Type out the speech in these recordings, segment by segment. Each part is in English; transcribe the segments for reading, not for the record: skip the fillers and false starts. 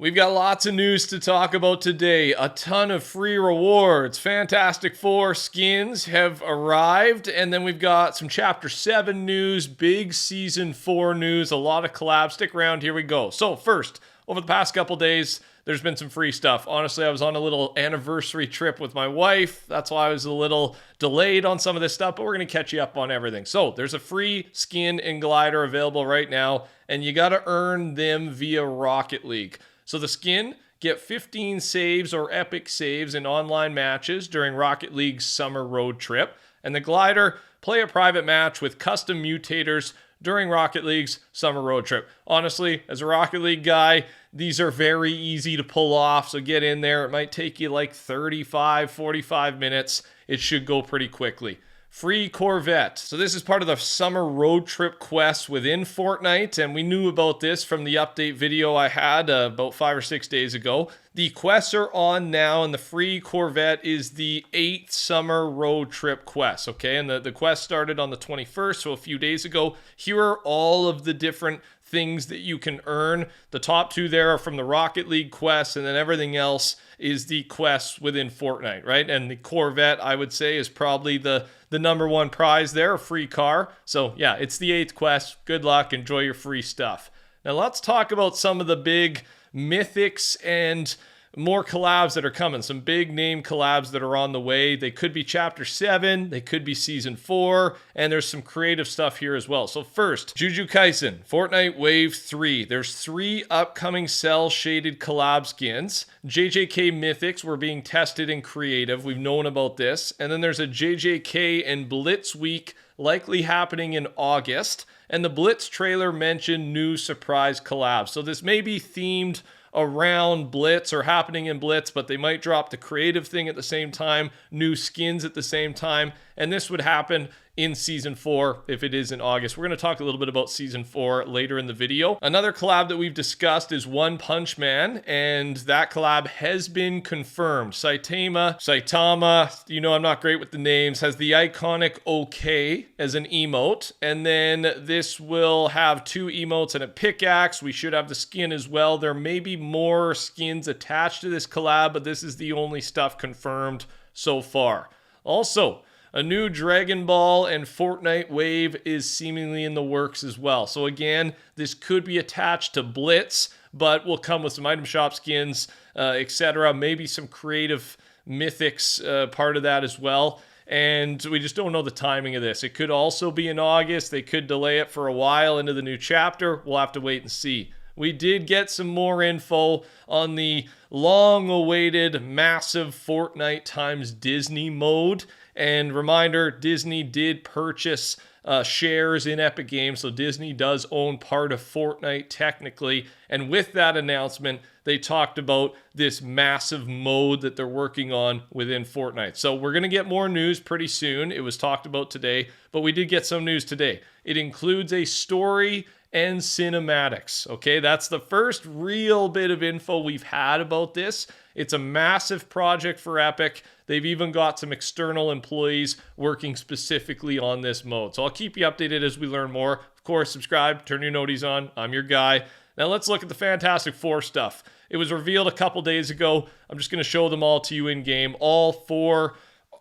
We've got lots of news to talk about today. A ton of free rewards. Fantastic Four skins have arrived. And then we've got some Chapter 7 news, big Season 4 news, a lot of collabs. Stick around, here we go. So first, over the past couple days, there's been some free stuff. Honestly, I was on a little anniversary trip with my wife. That's why I was a little delayed on some of this stuff, but we're going to catch you up on everything. So there's a free skin and glider available right now, and you got to earn them via Rocket League. So the skin, get 15 saves or epic saves in online matches during Rocket League's summer road trip. And the glider, play a private match with custom mutators during Rocket League's summer road trip. Honestly, as a Rocket League guy, these are very easy to pull off, so get in there. It might take you like 35, 45 minutes. It should go pretty quickly. Free Corvette. So this is part of the summer road trip quest within Fortnite, and we knew about this from the update video I had about 5 or 6 days ago. The quests are on now, and the free Corvette is the 8th summer road trip quest, okay? And the quest started on the 21st, so a few days ago. Here are all of the different things that you can earn. The top two there are from the Rocket League quests, and then everything else is the quests within Fortnite, right? And the Corvette, I would say, is probably the number one prize there, a free car. So yeah, it's the 8th quest. Good luck, enjoy your free stuff. Now let's talk about some of the big mythics and more collabs that are coming. Some big name collabs that are on the way. They could be Chapter 7, they could be Season 4, and there's some creative stuff here as well. So first, Jujutsu Kaisen, Fortnite Wave 3. There's 3 upcoming cell-shaded collab skins. JJK Mythics were being tested in creative. We've known about this. And then there's a JJK and Blitz Week likely happening in August. And the Blitz trailer mentioned new surprise collabs. So this may be themed around Blitz or happening in Blitz, but they might drop the creative thing at the same time, new skins at the same time, and this would happen in Season 4 if it is in August. We're going to talk a little bit about Season 4 later in the video. Another collab that we've discussed is One Punch Man, and that collab has been confirmed. Saitama, you know I'm not great with the names, has the iconic OK as an emote, and then this will have 2 emotes and a pickaxe. We should have the skin as well. There may be more skins attached to this collab, but this is the only stuff confirmed so far. Also, a new Dragon Ball and Fortnite wave is seemingly in the works as well. So again, this could be attached to Blitz, but will come with some item shop skins, etc. Maybe some creative mythics part of that as well. And we just don't know the timing of this. It could also be in August. They could delay it for a while into the new chapter. We'll have to wait and see. We did get some more info on the long-awaited massive Fortnite times Disney mode. And reminder, Disney did purchase shares in Epic Games, so Disney does own part of Fortnite technically. And with that announcement, they talked about this massive mode that they're working on within Fortnite. So we're going to get more news pretty soon. It was talked about today, but we did get some news today. It includes a story and cinematics. Okay, that's the first real bit of info we've had about this. It's a massive project for Epic. They've even got some external employees working specifically on this mode. So I'll keep you updated as we learn more. Of course, subscribe, turn your noties on. I'm your guy. Now let's look at the Fantastic Four stuff. It was revealed a couple days ago. I'm just going to show them all to you in game. All 4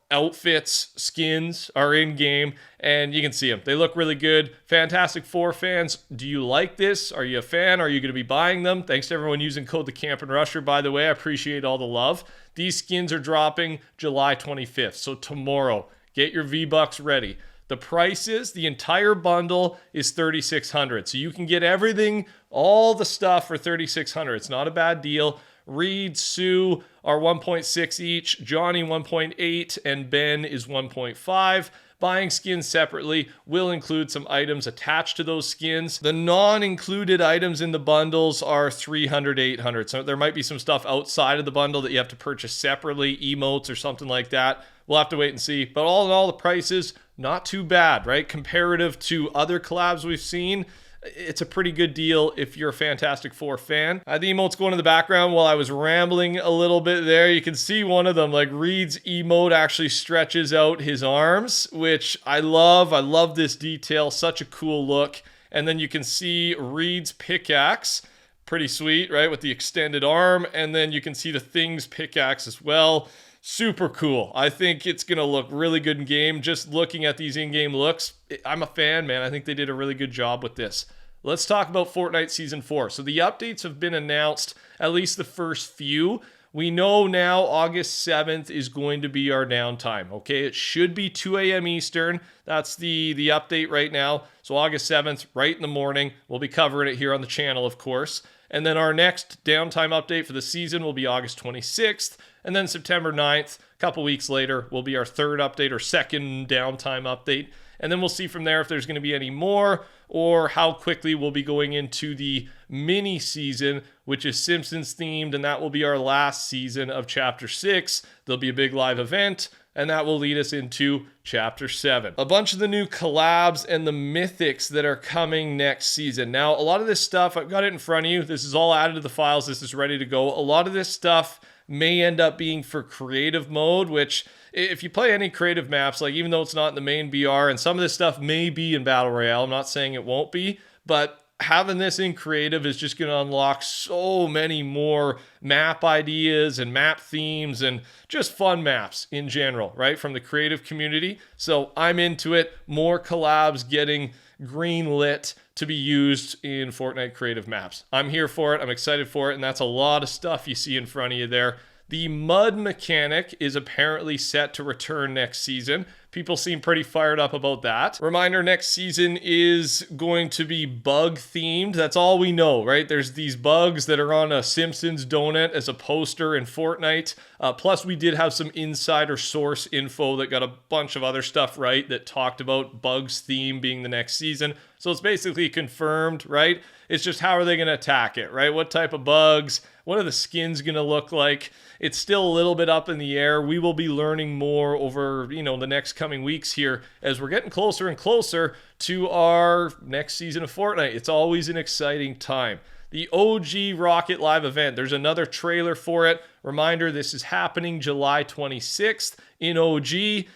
outfits, skins are in game, and you can see them. They look really good. Fantastic Four fans, do you like this? Are you a fan? Are you going to be buying them? Thanks to everyone using code TheCampingRusher, by the way. I appreciate all the love. These skins are dropping July 25th, so tomorrow. Get your V-Bucks ready. The prices, the entire bundle is $3,600. So you can get everything, all the stuff for $3,600. It's not a bad deal. Reed, Sue are 1.6 each, Johnny 1.8, and Ben is 1.5. Buying skins separately will include some items attached to those skins. The non-included items in the bundles are $300, $800. So there might be some stuff outside of the bundle that you have to purchase separately, emotes or something like that. We'll have to wait and see. But all in all, the prices, not too bad, right? Comparative to other collabs we've seen, it's a pretty good deal if you're a Fantastic Four fan. The emotes going in the background while I was rambling a little bit there. You can see one of them, like Reed's emote actually stretches out his arms, which I love. I love this detail. Such a cool look. And then you can see Reed's pickaxe Pretty sweet, right? With the extended arm, and then you can see the Things pickaxe as well. Super cool. I think it's going to look really good in game. Just looking at these in-game looks, I'm a fan, man. I think they did a really good job with this. Let's talk about Fortnite Season 4. So the updates have been announced, at least the first few. We know now August 7th is going to be our downtime, okay? It should be 2 a.m. Eastern. That's the update right now. So August 7th, right in the morning. We'll be covering it here on the channel, of course. And then our next downtime update for the season will be August 26th. And then September 9th, a couple weeks later, will be our third update or second downtime update. And then we'll see from there if there's going to be any more or how quickly we'll be going into the mini season, which is Simpsons themed. And that will be our last season of Chapter 6. There'll be a big live event, and that will lead us into Chapter 7. A bunch of the new collabs and the mythics that are coming next season. Now, a lot of this stuff, I've got it in front of you. This is all added to the files. This is ready to go. A lot of this stuff may end up being for creative mode, which if you play any creative maps, like even though it's not in the main BR, and some of this stuff may be in Battle Royale, I'm not saying it won't be, but having this in creative is just going to unlock so many more map ideas and map themes and just fun maps in general, right? From the creative community. So I'm into it. More collabs getting green lit to be used in Fortnite creative maps. I'm here for it. I'm excited for it. And that's a lot of stuff you see in front of you there. The mud mechanic is apparently set to return next season. People seem pretty fired up about that. Reminder, next season is going to be bug themed. That's all we know, right? There's these bugs that are on a Simpsons donut as a poster in Fortnite. Plus, we did have some insider source info that got a bunch of other stuff right that talked about bugs theme being the next season. So it's basically confirmed, right? It's just how are they going to attack it, right? What type of bugs? What are the skins going to look like? It's still a little bit up in the air. We will be learning more over, the next coming weeks here as we're getting closer and closer to our next season of Fortnite. It's always an exciting time. The OG Rocket Live event, there's another trailer for it. Reminder, this is happening July 26th in OG.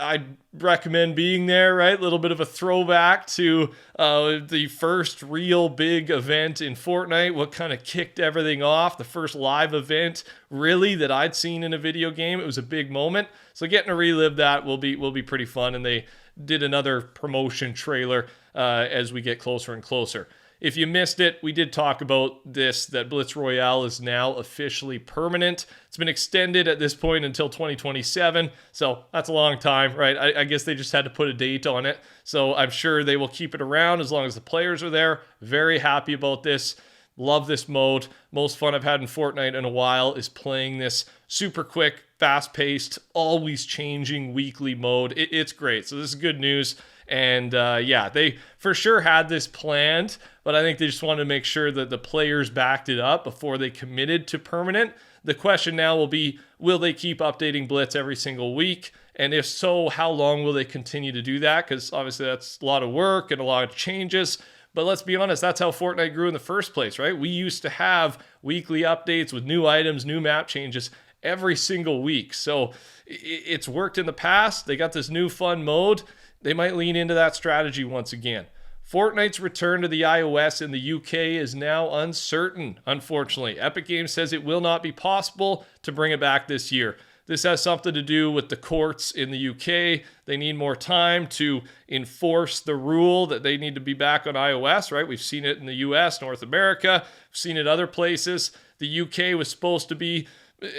I'd recommend being there, right? A little bit of a throwback to the first real big event in Fortnite, what kind of kicked everything off, the first live event really that I'd seen in a video game. It was a big moment. So getting to relive that will be pretty fun. And they did another promotion trailer as we get closer and closer. If you missed it, we did talk about this, that Blitz Royale is now officially permanent. It's been extended at this point until 2027, so that's a long time, right? I guess they just had to put a date on it, so I'm sure they will keep it around as long as the players are there. Very happy about this. Love this mode. Most fun I've had in Fortnite in a while is playing this super quick, fast-paced, always changing weekly mode. It's great, so this is good news. And yeah, they for sure had this planned, but I think they just wanted to make sure that the players backed it up before they committed to permanent. The question now will be, will they keep updating Blitz every single week? And if so, how long will they continue to do that? Because obviously that's a lot of work and a lot of changes. But let's be honest, that's how Fortnite grew in the first place, right? We used to have weekly updates with new items, new map changes every single week. So it's worked in the past. They got this new fun mode. They might lean into that strategy once again. Fortnite's return to the iOS in the UK is now uncertain, unfortunately. Epic Games says it will not be possible to bring it back this year. This has something to do with the courts in the UK. They need more time to enforce the rule that they need to be back on iOS, right? We've seen it in the US, North America. We've seen it other places. The UK was supposed to be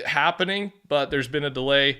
happening, but there's been a delay.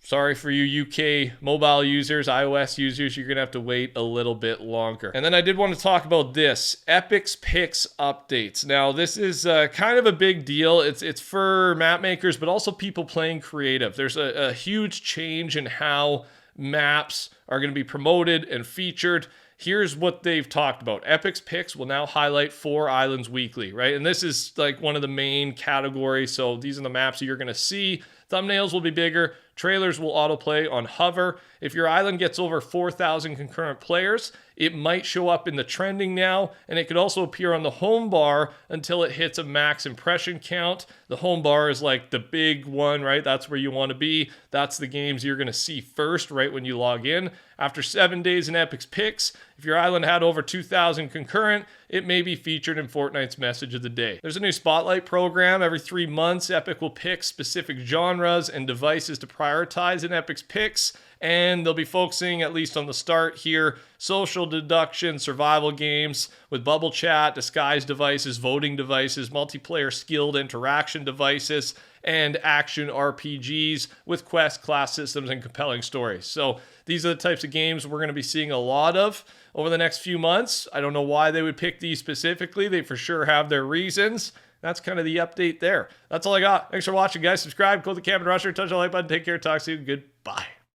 Sorry for you UK mobile users, iOS users, you're going to have to wait a little bit longer. And then I did want to talk about this, Epic's Picks updates. Now, this is kind of a big deal. It's for map makers, but also people playing creative. There's a huge change in how maps are going to be promoted and featured. Here's what they've talked about. Epic's Picks will now highlight 4 islands weekly, right? And this is like one of the main categories. So these are the maps that you're going to see. Thumbnails will be bigger. Trailers will autoplay on hover. If your island gets over 4,000 concurrent players, It might show up in the trending now, and it could also appear on the home bar until it hits a max impression count. The home bar is like the big one, right? That's where you want to be. That's the games you're going to see first right when you log in. After 7 days in Epic's picks, if your island had over 2,000 concurrent, it may be featured in Fortnite's message of the day. There's a new spotlight program. Every 3 months, Epic will pick specific genres and devices to prioritize in Epic's picks, and they'll be focusing, at least on the start here, social deduction, survival games with bubble chat, disguise devices, voting devices, multiplayer skilled interaction devices, and action RPGs with quest, class systems, and compelling stories. So these are the types of games we're going to be seeing a lot of over the next few months. I don't know why they would pick these specifically. They for sure have their reasons. That's kind of the update there. That's all I got. Thanks for watching, guys. Subscribe, go to TheCampingRusher, touch the like button. Take care. Talk soon. Goodbye.